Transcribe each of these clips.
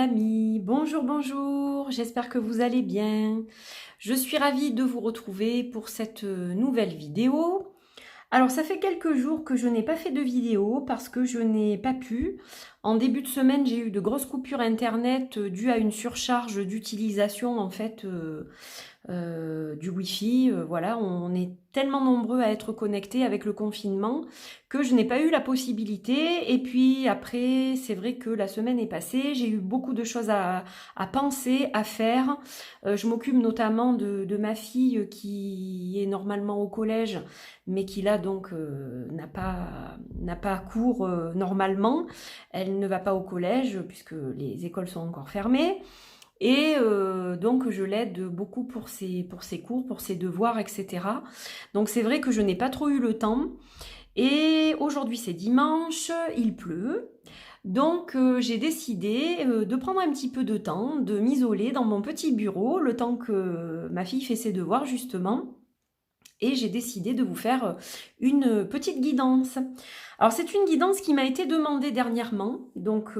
amis, bonjour, bonjour, j'espère que vous allez bien. Je suis ravie de vous retrouver pour cette nouvelle vidéo. Alors ça fait quelques jours que je n'ai pas fait de vidéo parce que je n'ai pas pu. En début de semaine, j'ai eu de grosses coupures internet dues à une surcharge d'utilisation en fait du Wi-Fi. Voilà, on est tellement nombreux à être connectés avec le confinement que je n'ai pas eu la possibilité. Et puis après, c'est vrai que la semaine est passée, j'ai eu beaucoup de choses à penser, à faire. Je m'occupe notamment de ma fille qui est normalement au collège, mais qui là donc n'a pas cours normalement. Elle ne va pas au collège puisque les écoles sont encore fermées. Et donc je l'aide beaucoup pour ses cours, pour ses devoirs, etc. Donc c'est vrai que je n'ai pas trop eu le temps. Et aujourd'hui c'est dimanche, il pleut. Donc j'ai décidé de prendre un petit peu de temps, de m'isoler dans mon petit bureau, le temps que ma fille fait ses devoirs justement. Et j'ai décidé de vous faire une petite guidance. Alors c'est une guidance qui m'a été demandée dernièrement, donc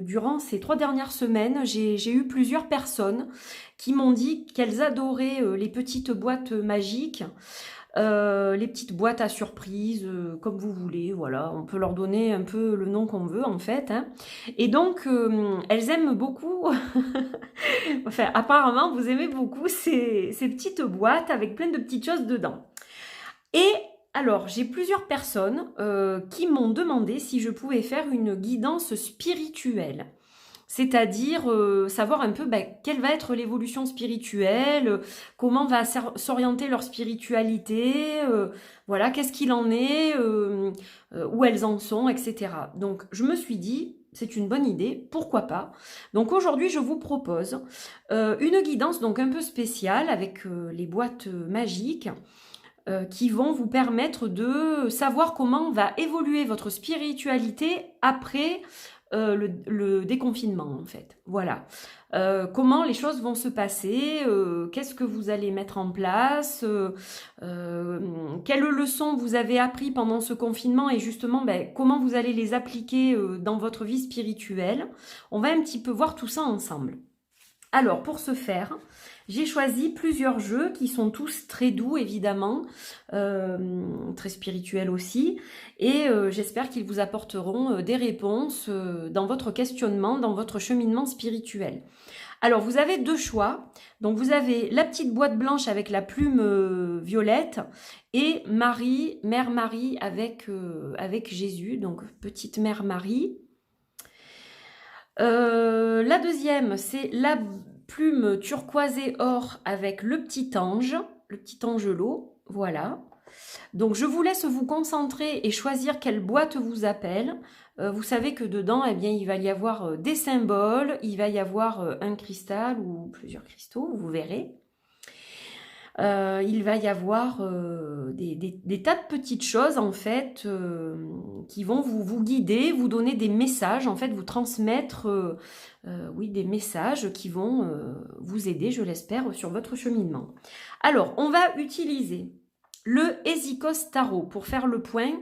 durant ces 3 dernières semaines, j'ai eu plusieurs personnes qui m'ont dit qu'elles adoraient les petites boîtes magiques, les petites boîtes à surprise, comme vous voulez, voilà, on peut leur donner un peu le nom qu'on veut en fait, hein. Et donc elles aiment beaucoup, enfin apparemment vous aimez beaucoup ces petites boîtes avec plein de petites choses dedans. Et alors, j'ai plusieurs personnes qui m'ont demandé si je pouvais faire une guidance spirituelle. C'est-à-dire savoir un peu quelle va être l'évolution spirituelle, comment va s'orienter leur spiritualité, voilà, qu'est-ce qu'il en est, où elles en sont, etc. Donc, je me suis dit, c'est une bonne idée, pourquoi pas. Donc aujourd'hui, je vous propose une guidance donc un peu spéciale avec les boîtes magiques qui vont vous permettre de savoir comment va évoluer votre spiritualité après le déconfinement en fait. Voilà. Comment les choses vont se passer, qu'est-ce que vous allez mettre en place, quelles leçons vous avez appris pendant ce confinement et justement comment vous allez les appliquer dans votre vie spirituelle. On va un petit peu voir tout ça ensemble. Alors, pour ce faire, j'ai choisi plusieurs jeux qui sont tous très doux, évidemment, très spirituels aussi, et j'espère qu'ils vous apporteront des réponses dans votre questionnement, dans votre cheminement spirituel. Alors, vous avez 2 choix. Donc, vous avez la petite boîte blanche avec la plume violette et Marie, Mère Marie avec Jésus, donc petite Mère Marie. La deuxième, c'est la plume turquoisée or avec le petit angelot, voilà. Donc je vous laisse vous concentrer et choisir quelle boîte vous appelle. Vous savez que dedans, eh bien, il va y avoir des symboles, il va y avoir un cristal ou plusieurs cristaux, vous verrez. Il va y avoir des tas de petites choses en fait qui vont vous guider, vous donner des messages, en fait vous transmettre oui, des messages qui vont vous aider, je l'espère, sur votre cheminement. Alors, on va utiliser le Hésychos Tarot pour faire le point.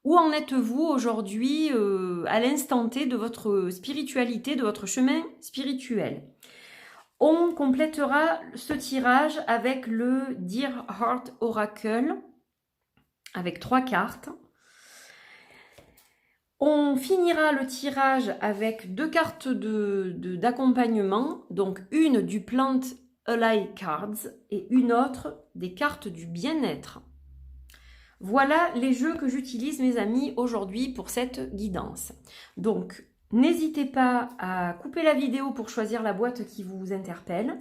Où en êtes-vous aujourd'hui à l'instant T de votre spiritualité, de votre chemin spirituel? On complétera ce tirage avec le Dear Heart Oracle, avec 3 cartes. On finira le tirage avec 2 cartes d'accompagnement, donc une du Plant Ally Cards et une autre des cartes du bien-être. Voilà les jeux que j'utilise, mes amis, aujourd'hui pour cette guidance. Donc, n'hésitez pas à couper la vidéo pour choisir la boîte qui vous interpelle.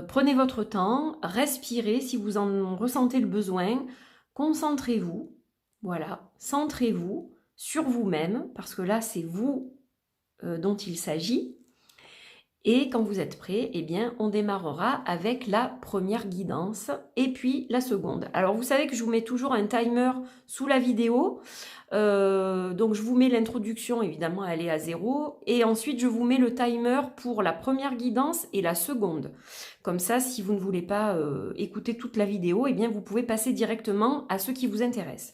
Prenez votre temps, respirez si vous en ressentez le besoin. Concentrez-vous, voilà, centrez-vous sur vous-même, parce que là, c'est vous dont il s'agit. Et quand vous êtes prêts, eh bien, on démarrera avec la première guidance et puis la seconde. Alors, vous savez que je vous mets toujours un timer sous la vidéo. Donc, je vous mets l'introduction, évidemment, elle est à 0. Et ensuite, je vous mets le timer pour la première guidance et la seconde. Comme ça, si vous ne voulez pas écouter toute la vidéo, eh bien vous pouvez passer directement à ce qui vous intéresse.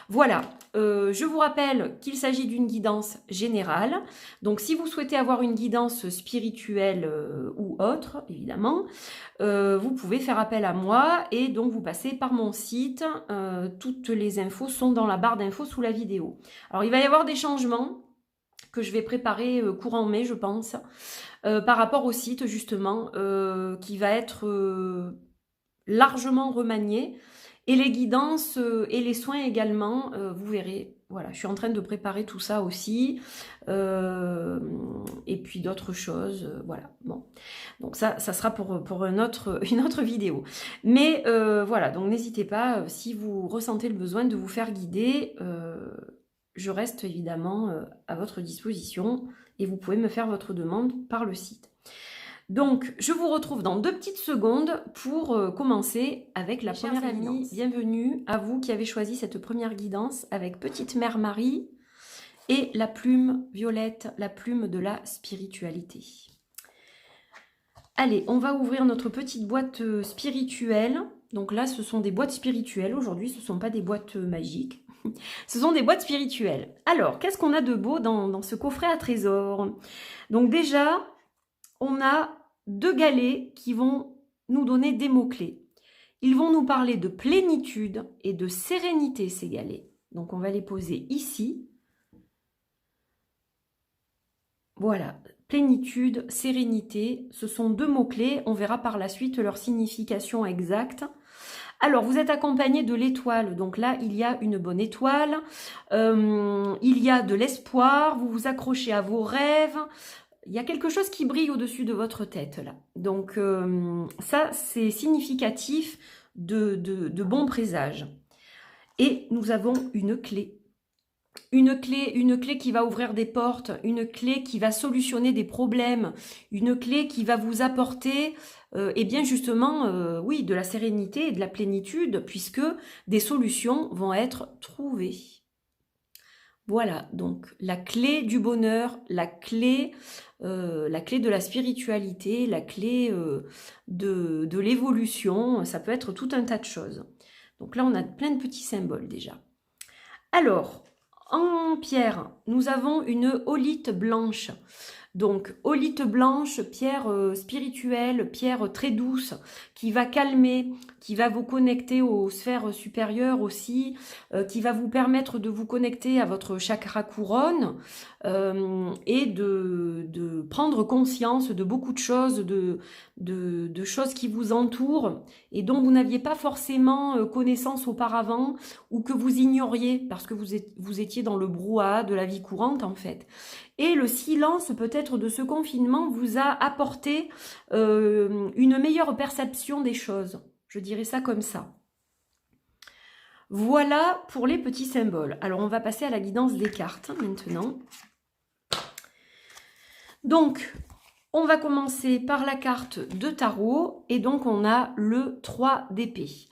Voilà, je vous rappelle qu'il s'agit d'une guidance générale. Donc si vous souhaitez avoir une guidance spirituelle ou autre, évidemment, vous pouvez faire appel à moi et donc vous passez par mon site. Toutes les infos sont dans la barre d'infos sous la vidéo. Alors il va y avoir des changements que je vais préparer courant mai, je pense, par rapport au site justement, qui va être largement remanié. Et les guidances et les soins également, vous verrez. Voilà, je suis en train de préparer tout ça aussi. Et puis d'autres choses, voilà. Bon, donc ça sera pour une autre vidéo. Mais voilà, donc n'hésitez pas, si vous ressentez le besoin de vous faire guider, je reste évidemment à votre disposition et vous pouvez me faire votre demande par le site. Donc, je vous retrouve dans 2 petites secondes pour commencer avec la première guidance. Bienvenue à vous qui avez choisi cette première guidance avec Petite Mère Marie et la plume violette, la plume de la spiritualité. Allez, on va ouvrir notre petite boîte spirituelle. Donc là, ce sont des boîtes spirituelles. Aujourd'hui, ce ne sont pas des boîtes magiques. Ce sont des boîtes spirituelles. Alors, qu'est-ce qu'on a de beau dans ce coffret à trésors? Donc déjà, on a 2 galets qui vont nous donner des mots-clés. Ils vont nous parler de plénitude et de sérénité, ces galets. Donc, on va les poser ici. Voilà, plénitude, sérénité, ce sont 2 mots-clés. On verra par la suite leur signification exacte. Alors, vous êtes accompagné de l'étoile. Donc là, il y a une bonne étoile. Il y a de l'espoir. Vous vous accrochez à vos rêves. Il y a quelque chose qui brille au-dessus de votre tête, là. Donc, ça, c'est significatif de bons présages. Et nous avons une clé. Une clé qui va ouvrir des portes, une clé qui va solutionner des problèmes, une clé qui va vous apporter, eh bien justement, oui, de la sérénité et de la plénitude, puisque des solutions vont être trouvées. Voilà, donc la clé du bonheur, la clé de la spiritualité, la clé de l'évolution, ça peut être tout un tas de choses. Donc là, on a plein de petits symboles déjà. Alors, en pierre, nous avons une holite blanche. Donc, holite blanche, pierre spirituelle, pierre très douce, qui va calmer, qui va vous connecter aux sphères supérieures aussi, qui va vous permettre de vous connecter à votre chakra couronne et de prendre conscience de beaucoup de choses, de choses qui vous entourent et dont vous n'aviez pas forcément connaissance auparavant ou que vous ignoriez parce que vous étiez dans le brouhaha de la vie courante en fait. Et le silence peut-être de ce confinement vous a apporté une meilleure perception des choses. Je dirais ça comme ça. Voilà pour les petits symboles. Alors on va passer à la guidance des cartes maintenant. Donc, on va commencer par la carte de tarot et donc on a le 3 d'épée.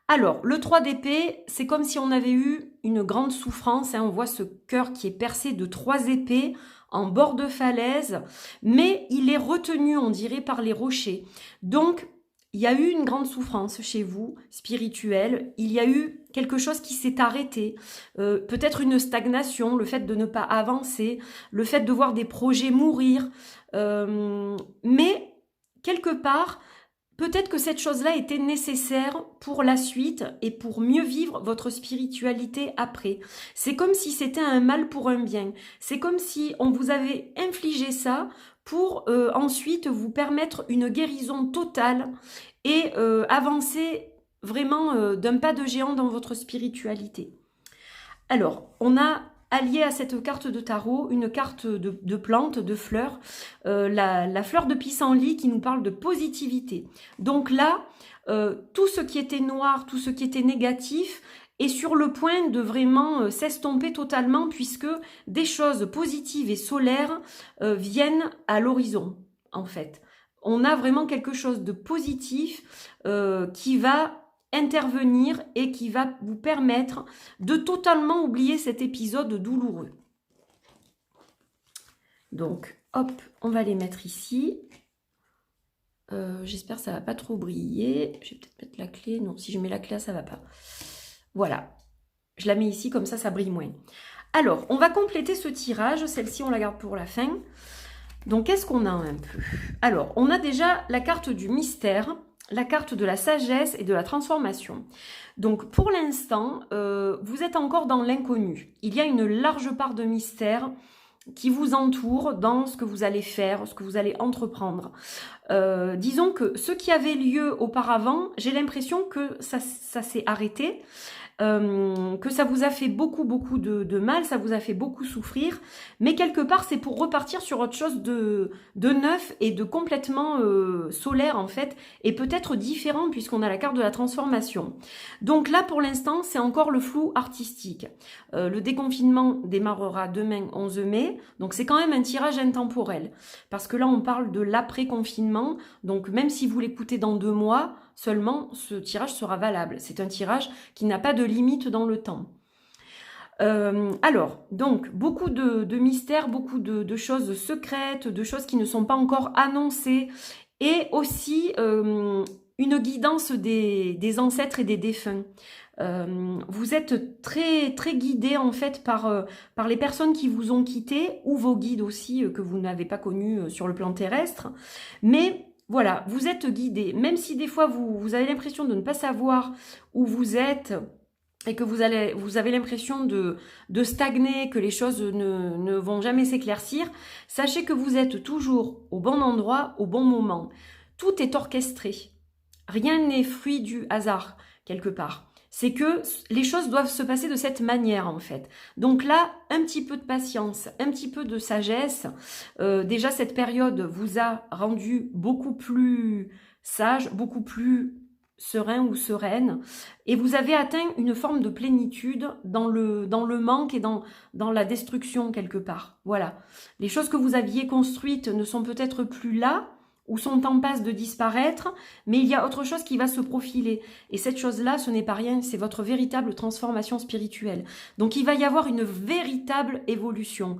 Alors, le 3 d'épée, c'est comme si on avait eu une grande souffrance. Hein, on voit ce cœur qui est percé de 3 épées en bord de falaise, mais il est retenu, on dirait, par les rochers. Donc, il y a eu une grande souffrance chez vous, spirituelle. Il y a eu quelque chose qui s'est arrêté. Peut-être une stagnation, le fait de ne pas avancer, le fait de voir des projets mourir. Mais, quelque part, peut-être que cette chose-là était nécessaire pour la suite et pour mieux vivre votre spiritualité après. C'est comme si c'était un mal pour un bien. C'est comme si on vous avait infligé ça pour ensuite vous permettre une guérison totale et avancer vraiment d'un pas de géant dans votre spiritualité. Alors, on a allié à cette carte de tarot une carte de plantes, de fleurs, la fleur de pissenlit qui nous parle de positivité. Donc là, tout ce qui était noir, tout ce qui était négatif est sur le point de vraiment s'estomper totalement puisque des choses positives et solaires viennent à l'horizon en fait. On a vraiment quelque chose de positif qui va intervenir et qui va vous permettre de totalement oublier cet épisode douloureux. Donc, hop, on va les mettre ici. J'espère que ça va pas trop briller. Je vais peut-être mettre la clé. Non, si je mets la clé, ça va pas. Voilà. Je la mets ici, comme ça brille moins. Alors, on va compléter ce tirage. Celle-ci, on la garde pour la fin. Donc, qu'est-ce qu'on a un peu? Alors, on a déjà la carte du mystère, la carte de la sagesse et de la transformation. Donc, pour l'instant, vous êtes encore dans l'inconnu. Il y a une large part de mystère qui vous entoure dans ce que vous allez faire, ce que vous allez entreprendre. Disons que ce qui avait lieu auparavant, j'ai l'impression que ça s'est arrêté. Que ça vous a fait beaucoup de mal, ça vous a fait beaucoup souffrir, mais quelque part c'est pour repartir sur autre chose de neuf et de complètement solaire en fait, et peut-être différent puisqu'on a la carte de la transformation. Donc là pour l'instant c'est encore le flou artistique. Le déconfinement démarrera demain 11 mai, donc c'est quand même un tirage intemporel, parce que là on parle de l'après-confinement, donc même si vous l'écoutez dans 2 mois, seulement ce tirage sera valable. C'est un tirage qui n'a pas de limite dans le temps. Alors, donc, beaucoup de mystères, beaucoup de choses secrètes, de choses qui ne sont pas encore annoncées, et aussi une guidance des ancêtres et des défunts. Vous êtes très guidé en fait par les personnes qui vous ont quitté, ou vos guides aussi que vous n'avez pas connus sur le plan terrestre, mais voilà, vous êtes guidé, même si des fois vous avez l'impression de ne pas savoir où vous êtes et que vous avez l'impression de stagner, que les choses ne vont jamais s'éclaircir, sachez que vous êtes toujours au bon endroit, au bon moment. Tout est orchestré. Rien n'est fruit du hasard, quelque part. C'est que les choses doivent se passer de cette manière, en fait. Donc là, un petit peu de patience, un petit peu de sagesse. Déjà, cette période vous a rendu beaucoup plus sage, beaucoup plus serein ou sereine. Et vous avez atteint une forme de plénitude dans le manque et dans la destruction, quelque part. Voilà. Les choses que vous aviez construites ne sont peut-être plus là, ou sont en passe de disparaître, mais il y a autre chose qui va se profiler. Et cette chose-là, ce n'est pas rien, c'est votre véritable transformation spirituelle. Donc il va y avoir une véritable évolution.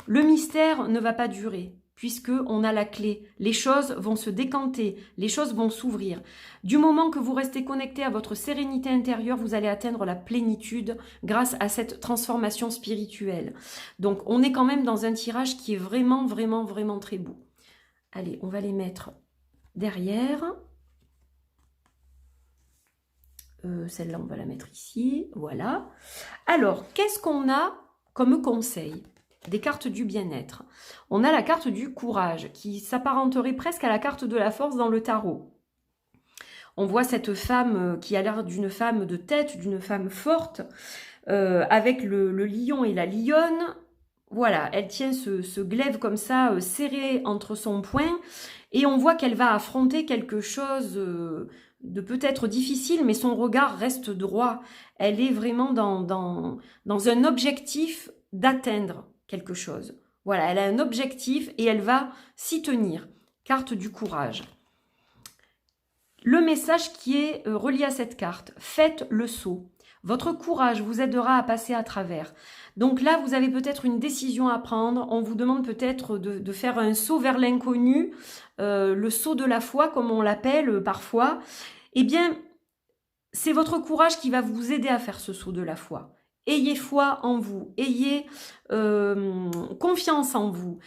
Le mystère ne va pas durer, puisqu'on a la clé. Les choses vont se décanter, les choses vont s'ouvrir. Du moment que vous restez connecté à votre sérénité intérieure, vous allez atteindre la plénitude grâce à cette transformation spirituelle. Donc on est quand même dans un tirage qui est vraiment très beau. Allez, on va les mettre derrière. Celle-là, on va la mettre ici. Voilà. Alors, qu'est-ce qu'on a comme conseil? Des cartes du bien-être. On a la carte du courage, qui s'apparenterait presque à la carte de la force dans le tarot. On voit cette femme qui a l'air d'une femme de tête, d'une femme forte, avec le lion et la lionne. Voilà, elle tient ce glaive comme ça, serré entre son poing, et on voit qu'elle va affronter quelque chose de peut-être difficile, mais son regard reste droit. Elle est vraiment dans un objectif d'atteindre quelque chose. Voilà, elle a un objectif et elle va s'y tenir. Carte du courage. Le message qui est relié à cette carte, faites le saut. Votre courage vous aidera à passer à travers. Donc là, vous avez peut-être une décision à prendre. On vous demande peut-être de faire un saut vers l'inconnu, le saut de la foi, comme on l'appelle parfois. Eh bien, c'est votre courage qui va vous aider à faire ce saut de la foi. Ayez foi en vous, ayez confiance en vous.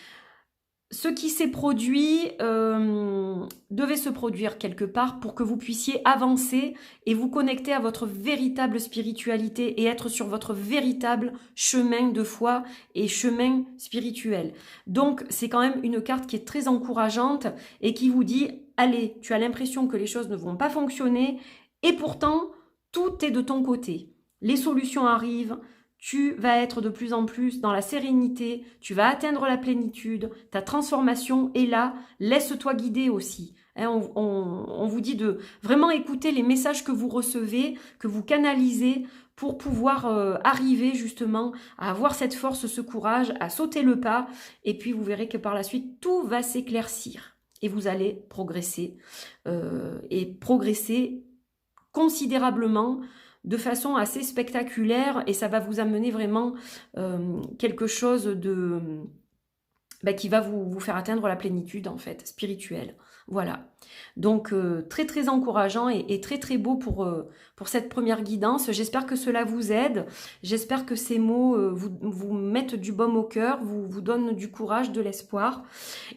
Ce qui s'est produit devait se produire quelque part pour que vous puissiez avancer et vous connecter à votre véritable spiritualité et être sur votre véritable chemin de foi et chemin spirituel. Donc, c'est quand même une carte qui est très encourageante et qui vous dit, allez, tu as l'impression que les choses ne vont pas fonctionner et pourtant, tout est de ton côté. Les solutions arrivent. Tu vas être de plus en plus dans la sérénité, tu vas atteindre la plénitude, ta transformation est là, laisse-toi guider aussi. Hein, on vous dit de vraiment écouter les messages que vous recevez, que vous canalisez pour pouvoir arriver justement à avoir cette force, ce courage, à sauter le pas, et puis vous verrez que par la suite, tout va s'éclaircir et vous allez progresser considérablement, de façon assez spectaculaire, et ça va vous amener vraiment quelque chose qui va vous faire atteindre la plénitude en fait, spirituelle. Voilà. Donc, très très encourageant et très très beau pour cette première guidance. J'espère que cela vous aide. J'espère que ces mots vous mettent du baume au cœur, vous donnent du courage, de l'espoir.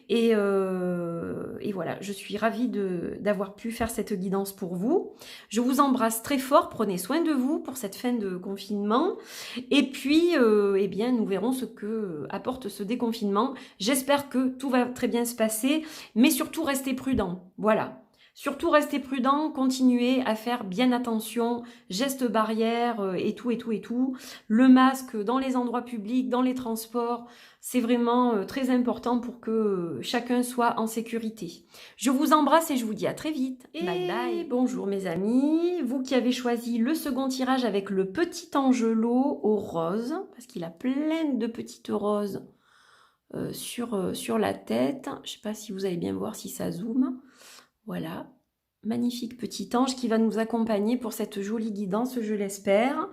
Et voilà, je suis ravie d'avoir pu faire cette guidance pour vous. Je vous embrasse très fort, prenez soin de vous pour cette fin de confinement. Et puis, eh bien, nous verrons ce que apporte ce déconfinement. J'espère que tout va très bien se passer, mais surtout restez prudents. Voilà. Surtout restez prudents, continuez à faire bien attention, gestes barrières et tout, et tout, et tout. Le masque dans les endroits publics, dans les transports, c'est vraiment très important pour que chacun soit en sécurité. Je vous embrasse et je vous dis à très vite. Bye bye. Bonjour mes amis, vous qui avez choisi le second tirage avec le petit Angelo au rose, parce qu'il a plein de petites roses sur la tête. Je ne sais pas si vous allez bien voir si ça zoome. Voilà, magnifique petit ange qui va nous accompagner pour cette jolie guidance, je l'espère,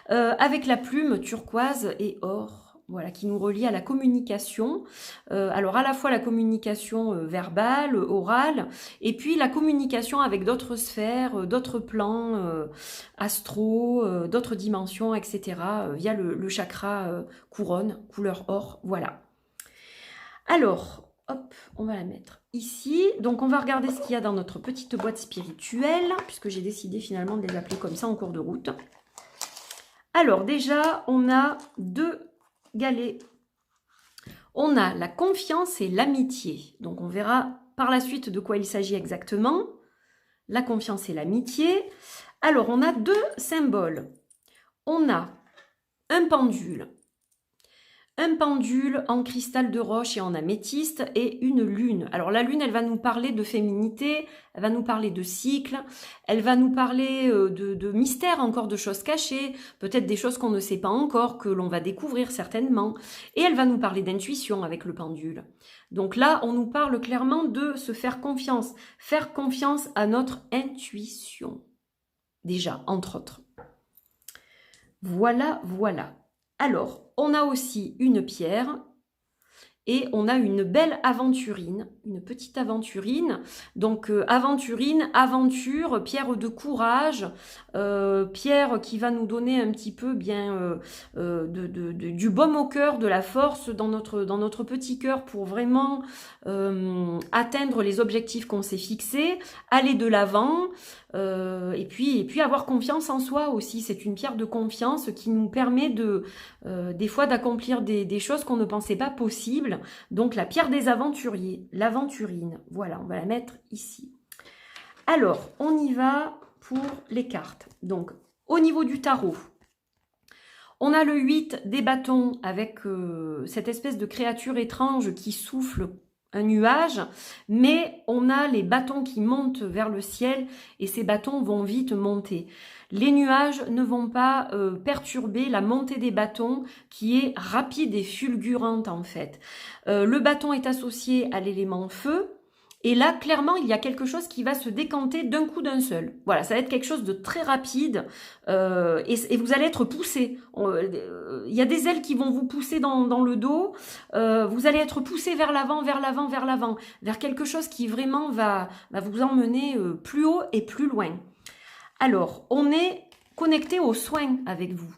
avec la plume turquoise et or, voilà, qui nous relie à la communication. Alors à la fois la communication verbale, orale, et puis la communication avec d'autres sphères, d'autres plans astro, d'autres dimensions, etc., via le chakra couronne, couleur or, voilà. Alors, hop, on va la mettre ici. Donc, on va regarder ce qu'il y a dans notre petite boîte spirituelle, puisque j'ai décidé finalement de les appeler comme ça en cours de route. Alors, déjà, on a 2 galets. On a la confiance et l'amitié. Donc, on verra par la suite de quoi il s'agit exactement. La confiance et l'amitié. Alors, on a 2 symboles. On a un pendule. Un pendule en cristal de roche et en améthyste et une lune. Alors la lune, elle va nous parler de féminité, elle va nous parler de cycle, elle va nous parler de mystère, encore de choses cachées, peut-être des choses qu'on ne sait pas encore, que l'on va découvrir certainement. Et elle va nous parler d'intuition avec le pendule. Donc là, on nous parle clairement de se faire confiance à notre intuition. Déjà, entre autres. Voilà, voilà. Alors, on a aussi une pierre et on a une belle aventurine, une petite aventurine. Donc, aventurine, aventure, pierre de courage, pierre qui va nous donner un petit peu bien du baume au cœur, de la force dans notre petit cœur pour vraiment atteindre les objectifs qu'on s'est fixés, aller de l'avant. Et puis avoir confiance en soi aussi, c'est une pierre de confiance qui nous permet des fois d'accomplir des choses qu'on ne pensait pas possibles. Donc la pierre des aventuriers, l'aventurine, voilà, on va la mettre ici. Alors, on y va pour les cartes. Donc, au niveau du tarot, on a le 8 des bâtons avec cette espèce de créature étrange qui souffle un nuage, mais on a les bâtons qui montent vers le ciel et ces bâtons vont vite monter. Les nuages ne vont pas perturber la montée des bâtons qui est rapide et fulgurante en fait. Le bâton est associé à l'élément feu. Et là, clairement, il y a quelque chose qui va se décanter d'un coup d'un seul. Voilà, ça va être quelque chose de très rapide et vous allez être poussé. Il y a des ailes qui vont vous pousser dans le dos. Vous allez être poussé vers l'avant, vers l'avant, vers l'avant, vers quelque chose qui vraiment va vous emmener plus haut et plus loin. Alors, on est connecté aux soins avec vous.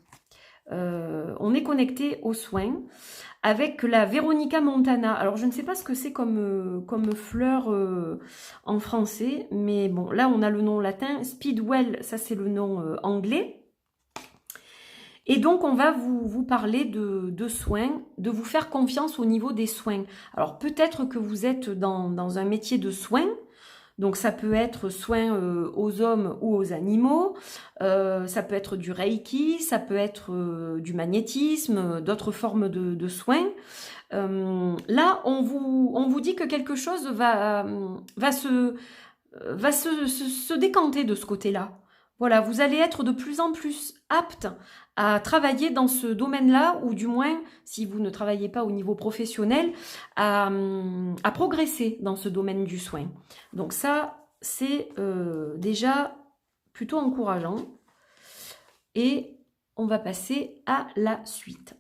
On est connecté aux soins avec la Veronica Montana. Alors, je ne sais pas ce que c'est comme fleur en français, mais bon, là, on a le nom latin. Speedwell, ça, c'est le nom anglais. Et donc, on va vous parler de soins, de vous faire confiance au niveau des soins. Alors, peut-être que vous êtes dans un métier de soins. Donc, ça peut être soins aux hommes ou aux animaux, ça peut être du Reiki, ça peut être du magnétisme, d'autres formes de soins. Là, on vous dit que quelque chose va se décanter de ce côté-là. Voilà, vous allez être de plus en plus apte à travailler dans ce domaine-là, ou du moins, si vous ne travaillez pas au niveau professionnel, à progresser dans ce domaine du soin. Donc ça, c'est déjà plutôt encourageant. Et on va passer à la suite.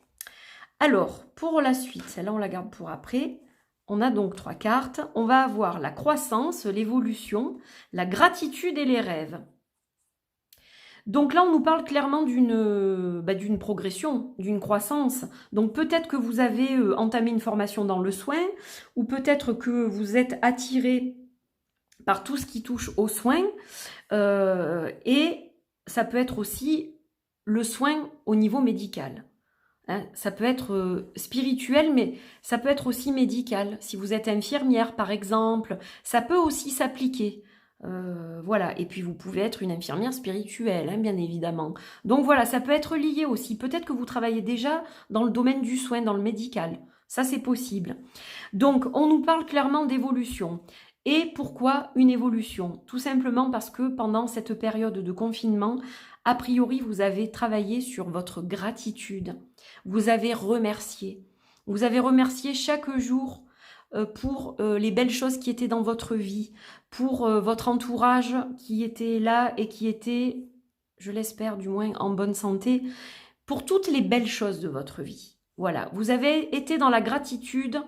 Alors, pour la suite, celle-là, on la garde pour après. On a donc 3 cartes. On va avoir la croissance, l'évolution, la gratitude et les rêves. Donc là, on nous parle clairement d'une progression, d'une croissance. Donc peut-être que vous avez entamé une formation dans le soin, ou peut-être que vous êtes attiré par tout ce qui touche aux soins. Et ça peut être aussi le soin au niveau médical. Hein, ça peut être spirituel, mais ça peut être aussi médical. Si vous êtes infirmière, par exemple, ça peut aussi s'appliquer. Voilà, et puis vous pouvez être une infirmière spirituelle, hein, bien évidemment. Donc voilà, ça peut être lié aussi. Peut-être que vous travaillez déjà dans le domaine du soin, dans le médical. Ça, c'est possible. Donc, on nous parle clairement d'évolution. Et pourquoi une évolution? Tout simplement parce que pendant cette période de confinement, a priori, vous avez travaillé sur votre gratitude. Vous avez remercié. Vous avez remercié chaque jour pour les belles choses qui étaient dans votre vie, pour votre entourage qui était là et qui était, je l'espère du moins, en bonne santé, pour toutes les belles choses de votre vie. Voilà, vous avez été dans la gratitude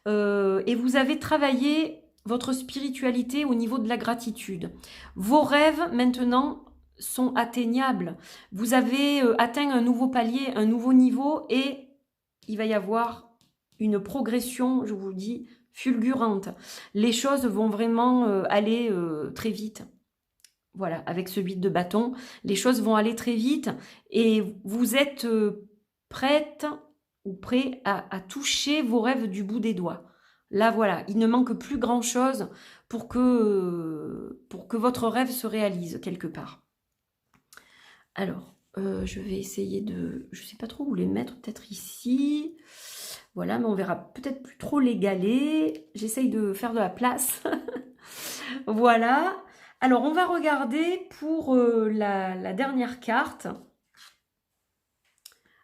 et vous avez travaillé votre spiritualité au niveau de la gratitude. Vos rêves, maintenant, sont atteignables. Vous avez atteint un nouveau palier, un nouveau niveau et il va y avoir une progression, je vous le dis, fulgurante. Les choses vont vraiment aller très vite. Voilà, avec ce 8 de bâton, les choses vont aller très vite et vous êtes prête ou prêt à toucher vos rêves du bout des doigts. Là, voilà, il ne manque plus grand-chose pour que votre rêve se réalise quelque part. Alors, je vais essayer de... Je ne sais pas trop où les mettre, peut-être ici. Voilà, mais on verra peut-être plus trop l'égaler. J'essaye de faire de la place. Voilà. Alors, on va regarder pour la dernière carte.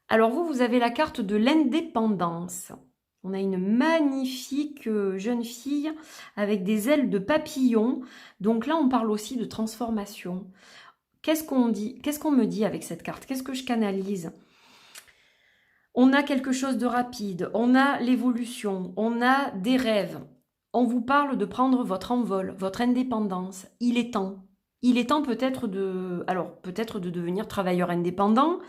Alors, vous avez la carte de l'indépendance. On a une magnifique jeune fille avec des ailes de papillon. Donc là, on parle aussi de transformation. Qu'est-ce qu'on dit? Qu'est-ce qu'on me dit avec cette carte? Qu'est-ce que je canalise? On a quelque chose de rapide, on a l'évolution, on a des rêves. On vous parle de prendre votre envol, votre indépendance. Il est temps. Il est temps peut-être peut-être de devenir travailleur indépendant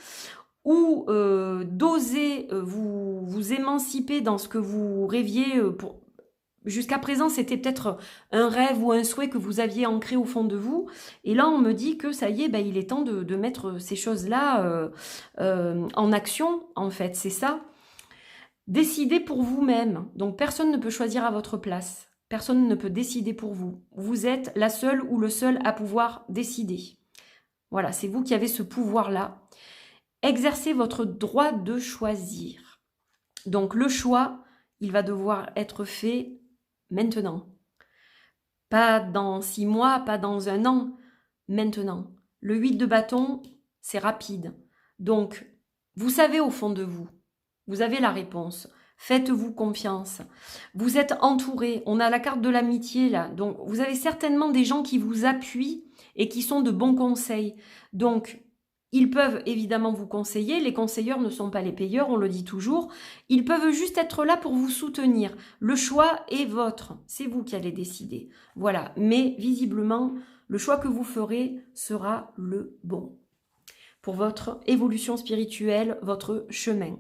ou d'oser vous émanciper dans ce que vous rêviez pour... Jusqu'à présent, c'était peut-être un rêve ou un souhait que vous aviez ancré au fond de vous. Et là, on me dit que ça y est, il est temps de mettre ces choses-là en action, en fait. C'est ça. Décidez pour vous-même. Donc, personne ne peut choisir à votre place. Personne ne peut décider pour vous. Vous êtes la seule ou le seul à pouvoir décider. Voilà, c'est vous qui avez ce pouvoir-là. Exercez votre droit de choisir. Donc, le choix, il va devoir être fait maintenant. Pas dans 6 mois, pas dans 1 an. Maintenant. Le 8 de bâton, c'est rapide. Donc, vous savez au fond de vous. Vous avez la réponse. Faites-vous confiance. Vous êtes entouré. On a la carte de l'amitié là. Donc, vous avez certainement des gens qui vous appuient et qui sont de bons conseils. Donc, ils peuvent évidemment vous conseiller. Les conseilleurs ne sont pas les payeurs, on le dit toujours. Ils peuvent juste être là pour vous soutenir. Le choix est votre. C'est vous qui allez décider. Voilà. Mais visiblement, le choix que vous ferez sera le bon pour votre évolution spirituelle, votre chemin.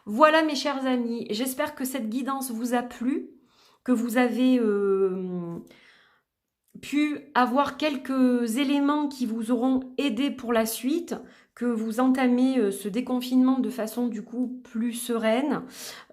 Voilà mes chers amis. J'espère que cette guidance vous a plu, que vous avez... pu avoir quelques éléments qui vous auront aidé pour la suite, que vous entamez ce déconfinement de façon du coup plus sereine,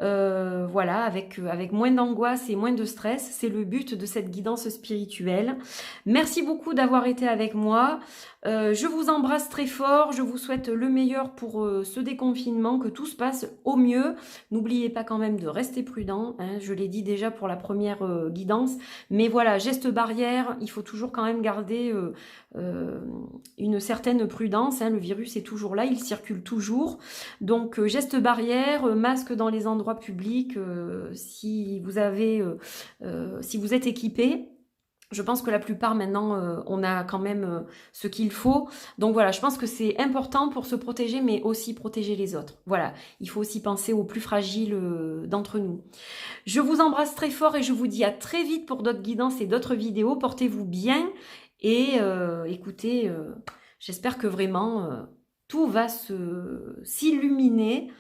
voilà, avec moins d'angoisse et moins de stress. C'est le but de cette guidance spirituelle. Merci beaucoup d'avoir été avec moi. Je vous embrasse très fort, je vous souhaite le meilleur pour ce déconfinement, que tout se passe au mieux. N'oubliez pas quand même de rester prudent, hein, je l'ai dit déjà pour la première guidance, mais voilà, geste barrière, il faut toujours quand même garder une certaine prudence, hein, le virus est toujours là, il circule toujours, donc geste barrière, masque dans les endroits publics, si vous êtes équipé. Je pense que la plupart maintenant, on a quand même ce qu'il faut. Donc voilà, je pense que c'est important pour se protéger, mais aussi protéger les autres. Voilà, il faut aussi penser aux plus fragiles d'entre nous. Je vous embrasse très fort et je vous dis à très vite pour d'autres guidances et d'autres vidéos. Portez-vous bien et écoutez, j'espère que vraiment tout va s'illuminer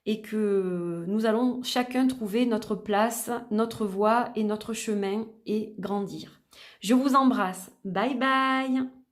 et que nous allons chacun trouver notre place, notre voie et notre chemin et grandir. Je vous embrasse. Bye bye!